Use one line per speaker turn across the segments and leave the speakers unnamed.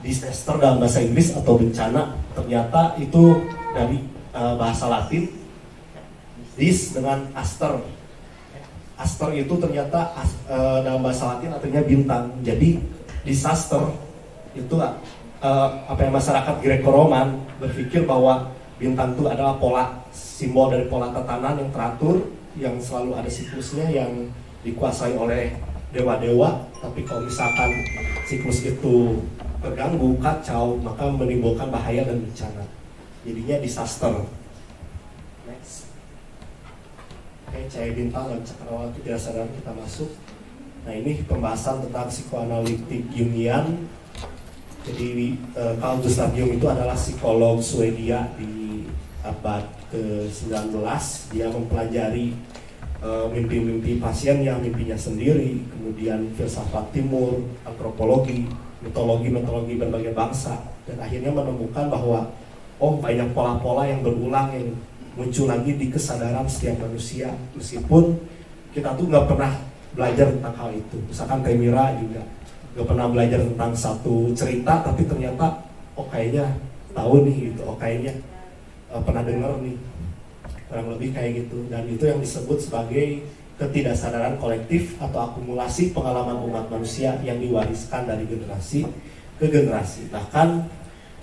disaster dalam bahasa Inggris atau bencana, ternyata itu dari bahasa Latin dis dengan aster. Aster itu ternyata dalam bahasa Latin artinya bintang. Jadi disaster itu apa yang masyarakat Greco-Roman berpikir bahwa bintang itu adalah pola, simbol dari pola tatanan yang teratur, yang selalu ada siklusnya, yang dikuasai oleh dewa-dewa. Tapi kalau misalkan siklus itu terganggu, kacau, maka menimbulkan bahaya dan bencana. Jadinya disaster. Next. Oke, cahaya bintang dan cakrawala ketidaksadaan, kita masuk. Nah, ini pembahasan tentang psikoanalitik Jungian. Jadi Carl Gustav Jung itu adalah psikolog Swedia di abad ke-19. Dia mempelajari mimpi-mimpi pasien yang mimpinya sendiri, kemudian filsafat timur, antropologi, mitologi berbagai bangsa, dan akhirnya menemukan bahwa banyak pola-pola yang berulang yang muncul lagi di kesadaran setiap manusia, meskipun kita tuh nggak pernah belajar tentang hal itu. Misalkan Temira juga nggak pernah belajar tentang satu cerita, tapi ternyata kayaknya tahu nih gitu, kayaknya pernah dengar nih, kurang lebih kayak gitu. Dan itu yang disebut sebagai ketidaksadaran kolektif atau akumulasi pengalaman umat manusia yang diwariskan dari generasi ke generasi. Bahkan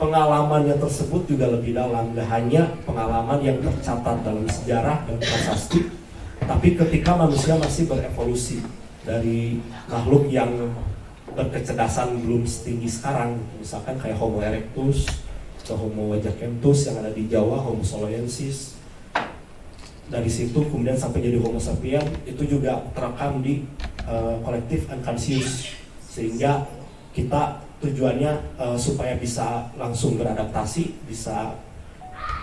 pengalamannya tersebut juga lebih dalam, gak hanya pengalaman yang tercatat dalam sejarah dan prasasti, tapi ketika manusia masih berevolusi dari makhluk yang berkecerdasan belum setinggi sekarang, misalkan kayak Homo erectus atau Homo wajakentus yang ada di Jawa, Homo soloensis. Dari situ kemudian sampai jadi Homo sapien, itu juga terekam di kolektif unconscious, sehingga kita tujuannya supaya bisa langsung beradaptasi, bisa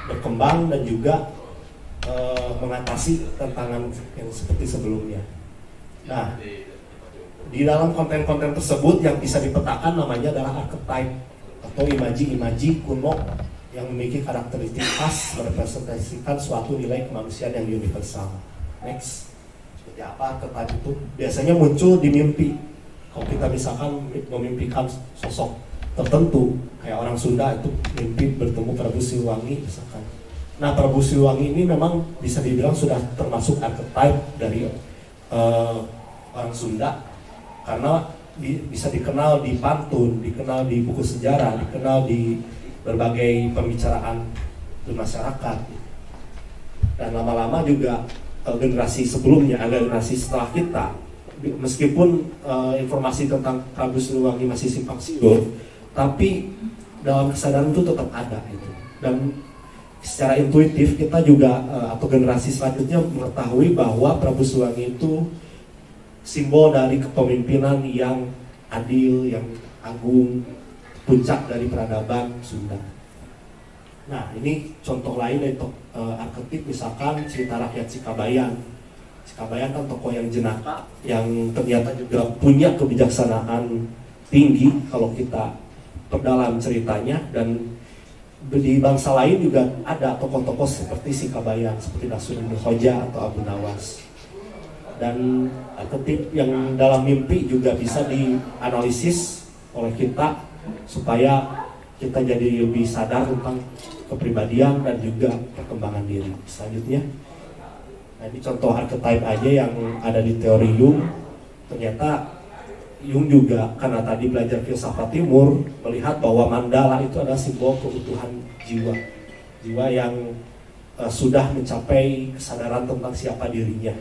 berkembang, dan juga mengatasi tantangan yang seperti sebelumnya. Nah, di dalam konten-konten tersebut yang bisa dipetakan namanya adalah archetype atau imaji-imaji kuno yang memiliki karakteristik khas merepresentasikan suatu nilai kemanusiaan yang universal. Next. Seperti apa archetype itu? Biasanya muncul di mimpi. Kalau kita misalkan memimpikan sosok tertentu, kayak orang Sunda itu mimpi bertemu Prabu Siliwangi misalkan. Nah, Prabu Siliwangi ini memang bisa dibilang sudah termasuk archetype dari orang Sunda, karena bisa dikenal di pantun, dikenal di buku sejarah, dikenal di berbagai pembicaraan di masyarakat. Dan lama-lama juga generasi sebelumnya, generasi setelah kita, meskipun informasi tentang Prabu Siliwangi masih simpang siur, tapi dalam kesadaran itu tetap ada itu. Dan secara intuitif kita juga atau generasi selanjutnya mengetahui bahwa Prabu Siliwangi itu simbol dari kepemimpinan yang adil, yang agung, puncak dari peradaban Sunda. Nah, ini contoh lain dari arketip, misalkan cerita rakyat Sikabayan. Sikabayan kan tokoh yang jenaka, yang ternyata juga punya kebijaksanaan tinggi kalau kita perdalam ceritanya. Dan di bangsa lain juga ada tokoh-tokoh seperti Sikabayan, seperti Nasruddin Hoja atau Abu Nawas. Dan arketip yang dalam mimpi juga bisa dianalisis oleh kita supaya kita jadi lebih sadar tentang kepribadian dan juga perkembangan diri. Selanjutnya, nah ini contoh archetype aja yang ada di teori Jung. Ternyata Jung juga karena tadi belajar filsafat timur, melihat bahwa mandala itu adalah simbol keutuhan jiwa, jiwa yang sudah mencapai kesadaran tentang siapa dirinya.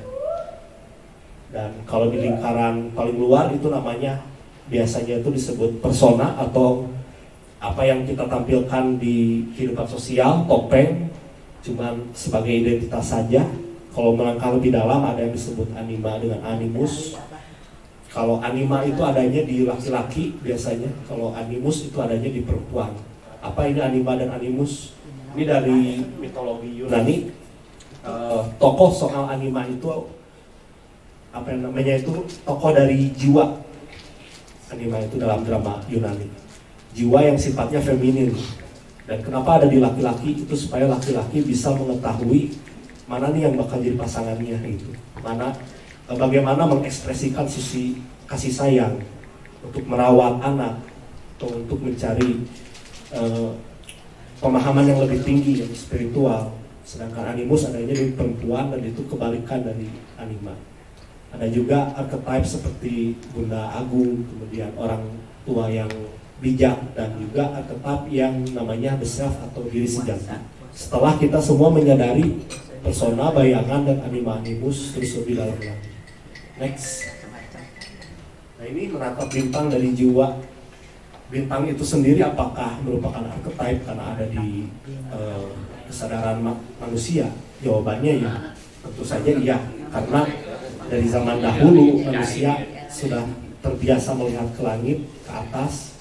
Dan kalau di lingkaran paling luar itu namanya biasanya itu disebut persona, atau apa yang kita tampilkan di kehidupan sosial, topeng, cuman sebagai identitas saja. Kalau melangkah lebih dalam ada yang disebut anima dengan animus. Kalau anima itu adanya di laki-laki biasanya, kalau animus itu adanya di perempuan. Apa ini anima dan animus? Ini dari mitologi Yunani. Tokoh soal anima itu apa yang namanya itu tokoh dari jiwa. Anima itu dalam drama Yunani, jiwa yang sifatnya feminin. Dan kenapa ada di laki-laki itu supaya laki-laki bisa mengetahui mana nih yang bakal jadi pasangannya gitu, mana bagaimana mengekspresikan sisi kasih sayang untuk merawat anak, atau untuk mencari pemahaman yang lebih tinggi, yang spiritual. Sedangkan animus adanya di perempuan dan itu kebalikan dari anima. Ada juga archetype seperti Bunda Agung, kemudian orang tua yang bijak, dan juga archetype yang namanya the self atau diri sejati. Setelah kita semua menyadari persona, bayangan, dan anima animus terus lebih dalam lagi. Next. Nah, ini menatap bintang dari jiwa. Bintang itu sendiri apakah merupakan archetype karena ada di kesadaran manusia? Jawabannya ya, tentu saja iya. Karena dari zaman dahulu manusia sudah terbiasa melihat ke langit, ke atas,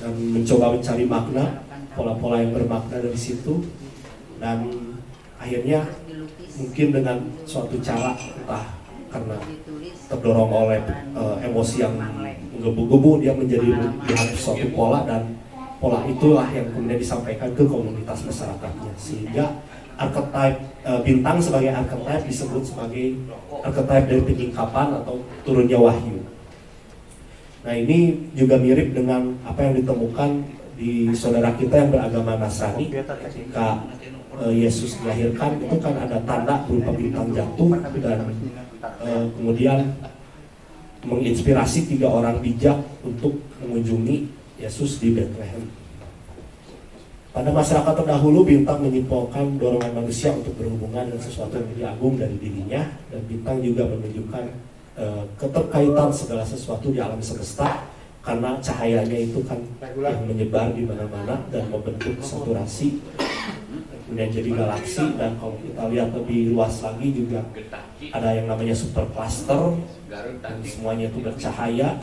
dan mencoba mencari makna, pola-pola yang bermakna dari situ. Dan akhirnya mungkin dengan suatu cara, entah karena terdorong oleh emosi yang menggebu-gebu, dia menjadi melihat suatu pola, dan pola itulah yang kemudian disampaikan ke komunitas masyarakatnya. Sehingga archetype bintang sebagai archetype disebut sebagai archetype dari penyingkapan atau turunnya wahyu. Nah, ini juga mirip dengan apa yang ditemukan di saudara kita yang beragama Nasrani. Ketika Yesus dilahirkan, itu kan ada tanda berupa bintang jatuh, dan kemudian menginspirasi 3 orang bijak untuk mengunjungi Yesus di Bethlehem. Pada masyarakat terdahulu, bintang menyimpulkan dorongan manusia untuk berhubungan dengan sesuatu yang lebih agung dari dirinya, dan bintang juga menunjukkan keterkaitan segala sesuatu di alam semesta, karena cahayanya itu kan yang menyebar di mana-mana dan membentuk saturasi, kemudian jadi galaksi. Dan kalau kita lihat lebih luas lagi juga ada yang namanya supercluster, dan semuanya itu bercahaya,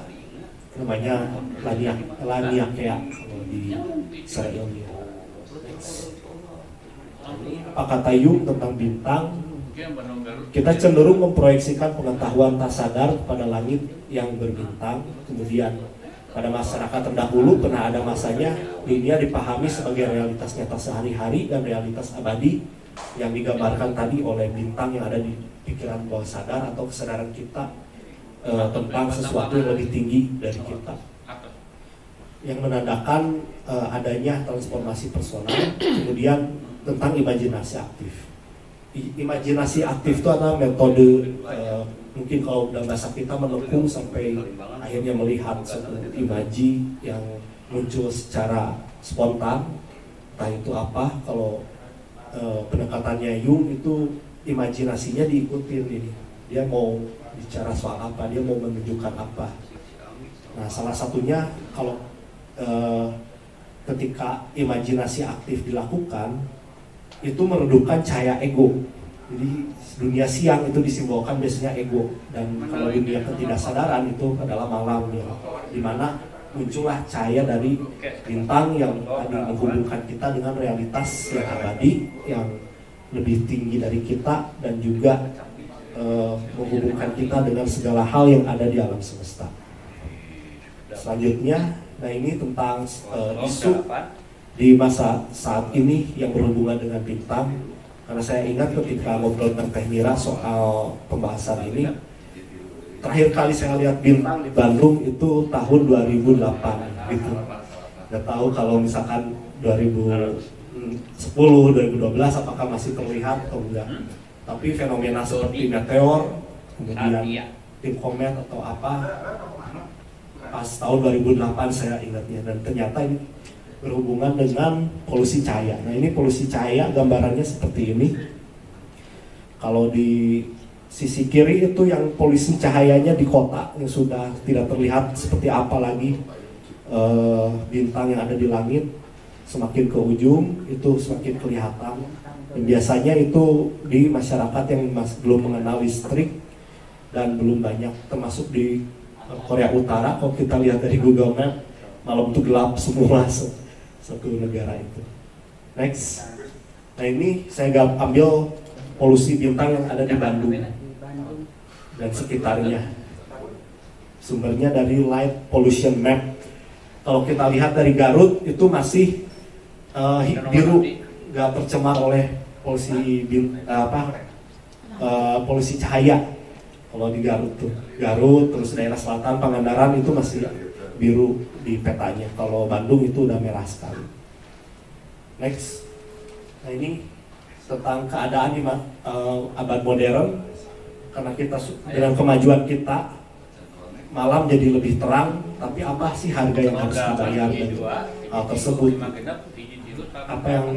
namanya Laniakea kalau di Israel. Apa kata Jung tentang bintang? Kita cenderung memproyeksikan pengetahuan tak sadar pada langit yang berbintang. Kemudian pada masyarakat terdahulu pernah ada masanya dunia dipahami sebagai realitas nyata sehari-hari dan realitas abadi yang digambarkan tadi oleh bintang yang ada di pikiran bawah sadar atau kesadaran kita tentang sesuatu yang lebih tinggi dari kita, yang menandakan adanya transformasi personal. Kemudian tentang imajinasi aktif. Imajinasi aktif itu adalah metode mungkin kalau dalam bahasa kita menekung sampai akhirnya melihat satu imaji yang muncul secara spontan, entah itu apa. Kalau pendekatannya Jung itu imajinasinya diikutin ini, dia mau bicara soal apa, dia mau menunjukkan apa. Nah, salah satunya kalau ketika imajinasi aktif dilakukan, itu meredupkan cahaya ego. Jadi dunia siang itu disimbolkan biasanya ego, dan kalau dunia ketidaksadaran itu adalah malam, ya, dimana muncullah cahaya dari bintang yang tadi menghubungkan kita dengan realitas yang abadi, yang lebih tinggi dari kita, dan juga menghubungkan kita dengan segala hal yang ada di alam semesta. Selanjutnya, nah ini tentang isu di masa saat ini yang berhubungan dengan bintang. Karena saya ingat ketika ngobrol dengan Teh Mira soal pembahasan ini, terakhir kali saya lihat bintang di Bandung itu tahun 2008 gitu. Nggak tahu kalau misalkan 2010, 2012 apakah masih terlihat atau enggak. Tapi fenomena seperti meteor, kemudian tim komet atau apa, pas tahun 2008 saya ingatnya. Dan ternyata ini berhubungan dengan polusi cahaya. Nah, ini polusi cahaya gambarannya seperti ini. Kalau di sisi kiri itu yang polusi cahayanya di kota yang sudah tidak terlihat seperti apa lagi bintang yang ada di langit. Semakin ke ujung itu semakin kelihatan. Dan biasanya itu di masyarakat yang belum mengenal listrik dan belum banyak, termasuk di Korea Utara. Kalau kita lihat dari Google Map, malam itu gelap semua satu negara itu. Next. Nah, ini saya ambil polusi bintang yang ada di Bandung dan sekitarnya. Sumbernya dari Light Pollution Map. Kalau kita lihat dari Garut itu masih biru, nggak tercemar oleh polusi polusi cahaya. Kalau di Garut tuh, Garut terus daerah selatan Pangandaran itu masih biru di petanya. Kalau Bandung itu udah merah sekali. Next. Nah ini tentang keadaan di abad modern, karena kita dengan kemajuan kita malam jadi lebih terang, tapi apa sih harga yang harus dibayar dari hal tersebut? Apa yang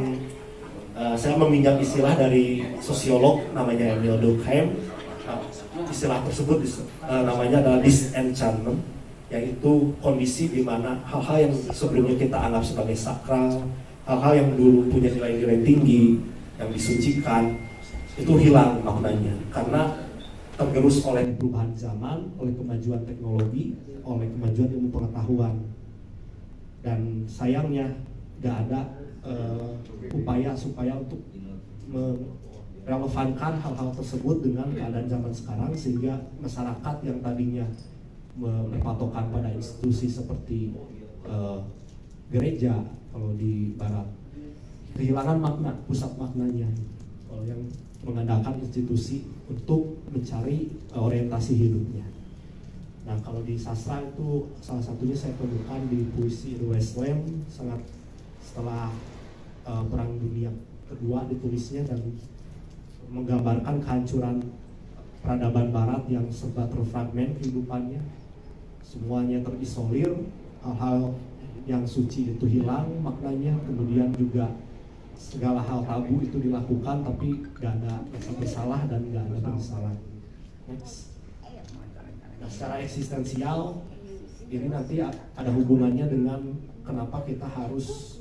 saya meminjam istilah dari sosiolog namanya Emil Durkheim. Istilah tersebut namanya adalah disenchantment, yaitu kondisi di mana hal-hal yang sebelumnya kita anggap sebagai sakral, hal-hal yang dulu punya nilai-nilai tinggi, yang disucikan, itu hilang maknanya karena tergerus oleh perubahan zaman, oleh kemajuan teknologi, oleh kemajuan ilmu pengetahuan. Dan sayangnya gak ada upaya supaya untuk merelevankan hal-hal tersebut dengan keadaan zaman sekarang, sehingga masyarakat yang tadinya berpatokan pada institusi seperti gereja kalau di barat kehilangan makna, pusat maknanya. Kalau yang mengandalkan institusi untuk mencari orientasi hidupnya. Nah kalau di sastra itu salah satunya saya temukan di puisi Ruwais Lem, sangat setelah Perang Dunia Kedua ditulisnya, dan menggambarkan kehancuran peradaban Barat yang serba terfragmen kehidupannya, semuanya terisolir, hal-hal yang suci itu hilang maknanya, kemudian juga segala hal tabu itu dilakukan, tapi gak ada rasa bersalah dan gak ada penyesalan. Next. Nah, secara eksistensial ini nanti ada hubungannya dengan kenapa kita harus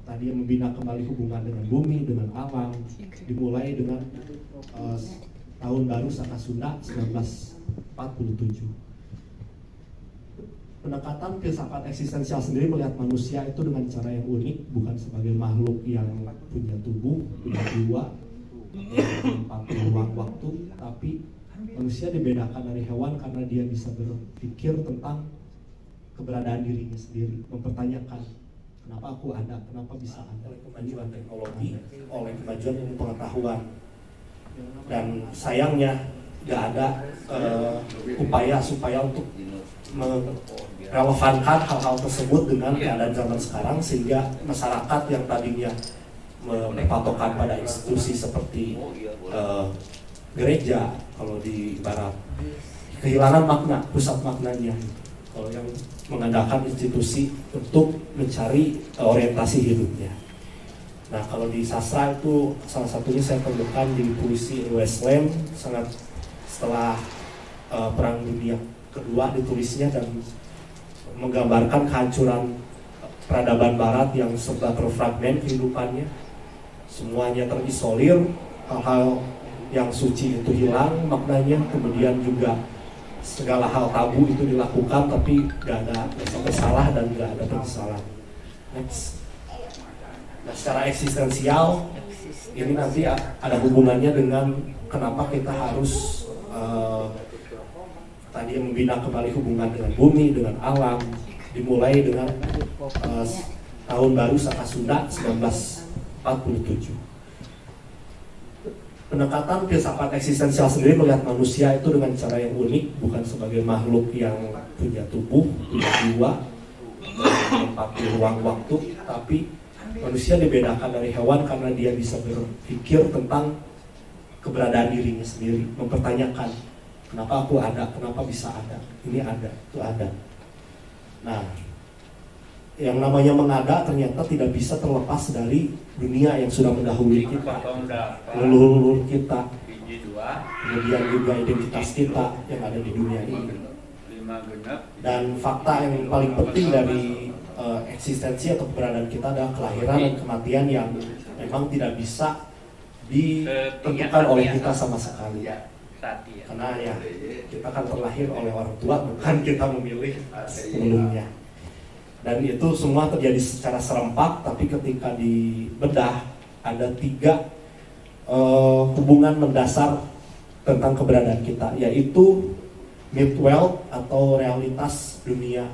tadi membina kembali hubungan dengan bumi, dengan alam, dimulai dengan tahun baru Saka Sunda 1947. Pendekatan filsafat eksistensial sendiri melihat manusia itu dengan cara yang unik, bukan sebagai makhluk yang punya tubuh, punya jiwa, menempati ruang waktu, tapi manusia dibedakan dari hewan karena dia bisa berpikir tentang keberadaan dirinya sendiri, mempertanyakan kenapa aku ada, kenapa bisa ada. Oleh kemajuan teknologi, oleh kemajuan ilmu pengetahuan, dan sayangnya gak ada upaya supaya untuk merelevankan hal-hal tersebut dengan keadaan zaman sekarang, sehingga masyarakat yang tadinya berpatokan pada institusi seperti gereja kalau di barat kehilangan makna, pusat maknanya. Kalau yang mengandalkan institusi untuk mencari orientasi hidupnya. Nah kalau di sastra itu salah satunya saya temukan di puisi Ruwais Lem, sangat setelah Perang Dunia Kedua ditulisnya, dan menggambarkan kehancuran peradaban Barat yang serba terfragmen kehidupannya, semuanya terisolir, hal-hal yang suci itu hilang maknanya, kemudian juga segala hal tabu itu dilakukan, tapi gak ada rasa bersalah dan gak ada penyesalan. Next. Nah secara eksistensial ini nanti ada hubungannya dengan kenapa kita harus tadi membina kembali hubungan dengan bumi, dengan alam, dimulai dengan tahun baru Saka Sunda 1947. Pendekatan filsafat eksistensial sendiri melihat manusia itu dengan cara yang unik, bukan sebagai makhluk yang punya tubuh, punya jiwa, menempati ruang waktu, tapi manusia dibedakan dari hewan karena dia bisa berpikir tentang keberadaan dirinya sendiri, mempertanyakan kenapa aku ada, kenapa bisa ada, ini ada, itu ada. Nah, yang namanya mengada ternyata tidak bisa terlepas dari dunia yang sudah mendahului kita, leluhur kita, kemudian juga identitas kita yang ada di dunia ini. Dan fakta yang paling penting dari eksistensi atau keberadaan kita adalah kelahiran dan kematian yang memang tidak bisa ditentukan oleh kita sama sekali. Karena ya kita kan terlahir oleh orang tua, bukan kita memilih sebelumnya. Dan itu semua terjadi secara serempak, tapi ketika dibedah ada 3 hubungan mendasar tentang keberadaan kita, yaitu myth wealth atau realitas dunia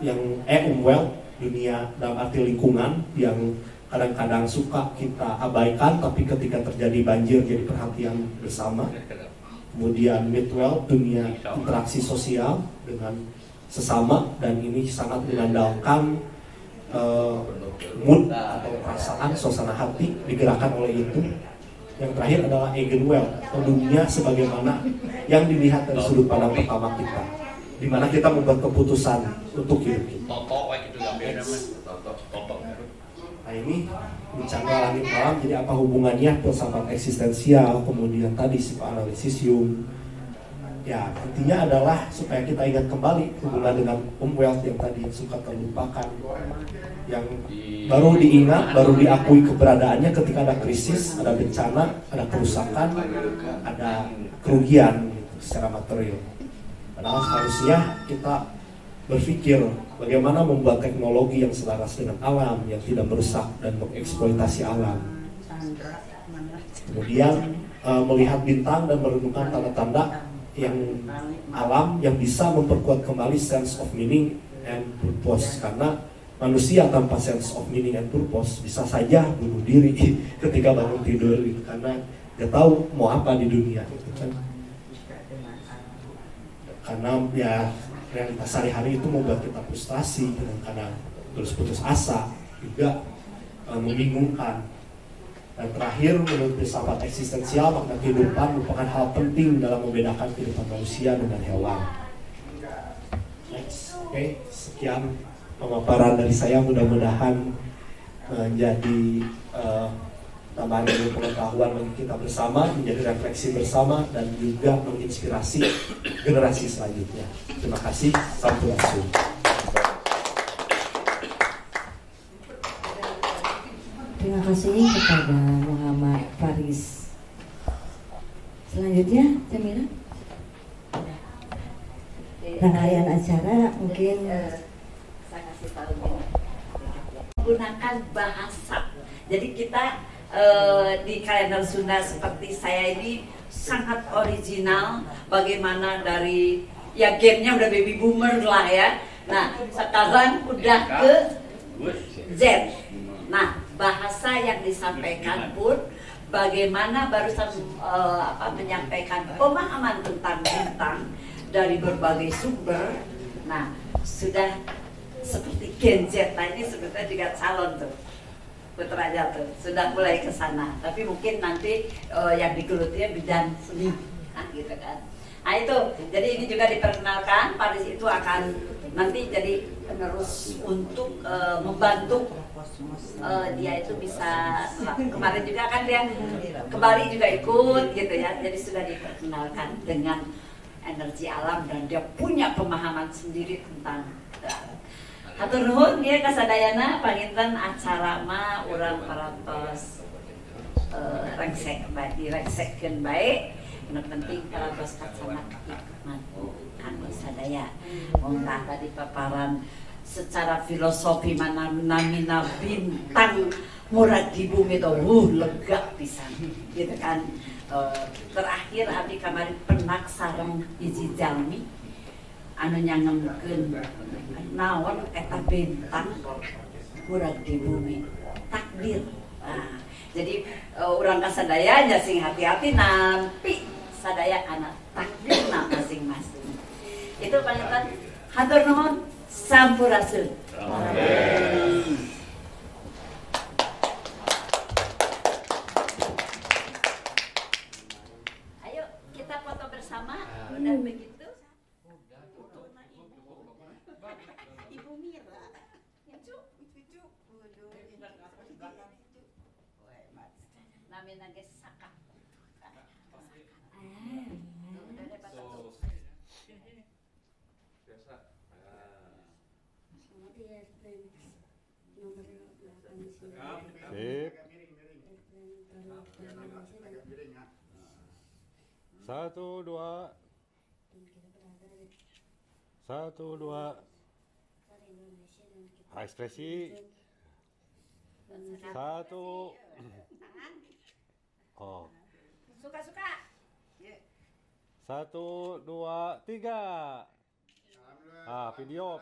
yang wealth, dunia dalam arti lingkungan yang kadang-kadang suka kita abaikan, tapi ketika terjadi banjir jadi perhatian bersama. kemudian midwealth, dunia interaksi sosial dengan sesama, dan ini sangat mengandalkan mood atau perasaan, suasana hati digerakkan oleh itu. Yang terakhir adalah eigenwealth atau dunia sebagaimana yang dilihat dari sudut pandang pertama kita, di mana kita membuat keputusan untuk hidup kita. Nah ini bicara langit malam, jadi apa hubungannya filsafat eksistensial, kemudian tadi psikoanalisis Jung. Ya intinya adalah supaya kita ingat kembali hubungan dengan wealth yang tadi suka terlupakan, yang baru diingat, baru diakui keberadaannya ketika ada krisis, ada bencana, ada kerusakan, ada kerugian gitu, secara material. Padahal seharusnya kita berpikir bagaimana membuat teknologi yang selaras dengan alam, yang tidak merusak dan mengeksploitasi alam. Kemudian melihat bintang dan merenungkan tanda-tanda yang alam yang bisa memperkuat kembali sense of meaning and purpose. Karena manusia tanpa sense of meaning and purpose bisa saja bunuh diri ketika bangun tidur gitu, karena dia tahu mau apa di dunia gitu kan. Karena ya realitas sehari-hari itu membuat kita frustasi, kadang-kadang terus putus asa, juga membingungkan. Dan terakhir, menurut filsafat eksistensial, makna kehidupan merupakan hal penting dalam membedakan kehidupan manusia dengan hewan. Next. Oke, sekian pemaparan dari saya, mudah-mudahan menjadi tambahan ilmu pengetahuan bagi kita bersama, menjadi refleksi bersama, dan juga menginspirasi generasi selanjutnya. Terima kasih, sampurasun.
Terima kasih kepada Muhammad Faris. Selanjutnya, Jamila. Rangkaian acara mungkin
saya kasih tahu ini. Menggunakan bahasa. Jadi kita di kalender Sunda seperti saya ini sangat original. Bagaimana dari ya gamenya udah baby boomer lah ya. Nah sekarang udah ke Z. Nah bahasa yang disampaikan pun bagaimana barusan menyampaikan pemahaman tentang bintang dari berbagai sumber. Nah sudah seperti Gen Z. Nah ini sebetulnya juga calon tuh putra aja tuh sudah mulai ke sana, tapi mungkin nanti yang digelutinya bidang seni, nah gitu kan. Nah itu, jadi ini juga diperkenalkan, Paris itu akan nanti jadi penerus untuk membantu dia itu bisa, kemarin juga kan dia kembali juga ikut gitu ya, jadi sudah diperkenalkan dengan energi alam dan dia punya pemahaman sendiri tentang hatur nuhun ya kasadayana panginten acara mah urang parantos direngsekkeun bae. Nu penting parantos acara hikmat kanggo sadaya. Wong tadi paparan secara filosofi mana namina bintang murad di bumi itu lega pisan gitu kan. Terakhir abdi kamari penak sareng hiji jalmi anu nyangemkeun naon eta bintang murag di bumi takdir. Nah, jadi urang kasadaya nya sing hati-hati nampi sadaya kana takdirna masing-masing. Itu panjenengan hatur nuhun sampurasun. Amin. Ayo kita foto bersama. Udah begitu. Ibu Mira, cucu, namanya guys Saka.
Sip. 1, 2. 1, 2. Ekspresi. 1. Oh.
Suka-suka.
1, 2, 3. Ah, video.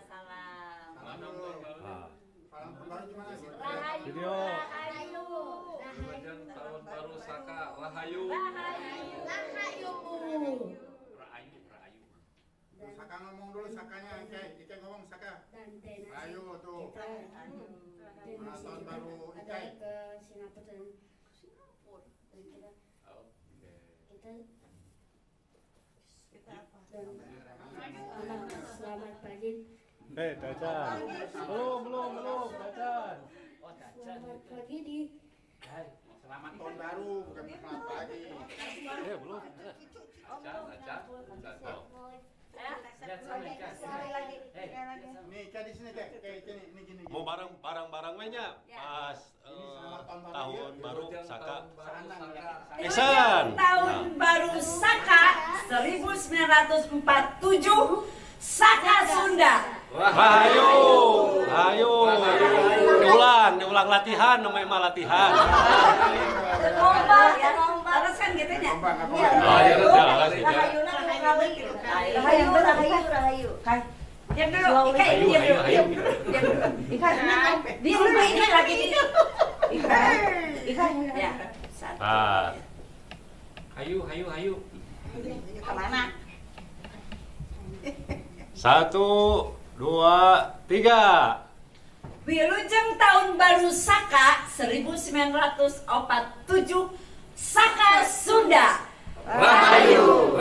Salam.
Ah.
Rahayu.
Video.
Rahayu.
Wilujeng tahun baru Saka Rahayu. Rahayu.
Saka ngomong dulu sakanya, Ike ngomong Saka. Rahayu tuh. Mana tahun baru Ike?
Ke Singapura dan selamat pagi.
Dacan. Belum, Dacan.
Selamat pagi di
Selamat tahun baru, bukan selamat pagi.
Belum.
Nih, Ike di sini, Ike. Ini gini.
Mau barang-barang mainnya pas tahun baru Saka. Isan.
Tahun baru Saka 1947 Saka Sunda.
Rahayu. Diulang latihan namanya mah latihan.
Lomba, terus kan gitu ya.
Rahayu.
Diam dulu, diam dulu. Diam dulu, ini lagi di. Ya.
Hayu.
Kemana?
1, 2, 3.
Wilujeng tahun baru Saka 1947 Saka Sunda.
Rahayu.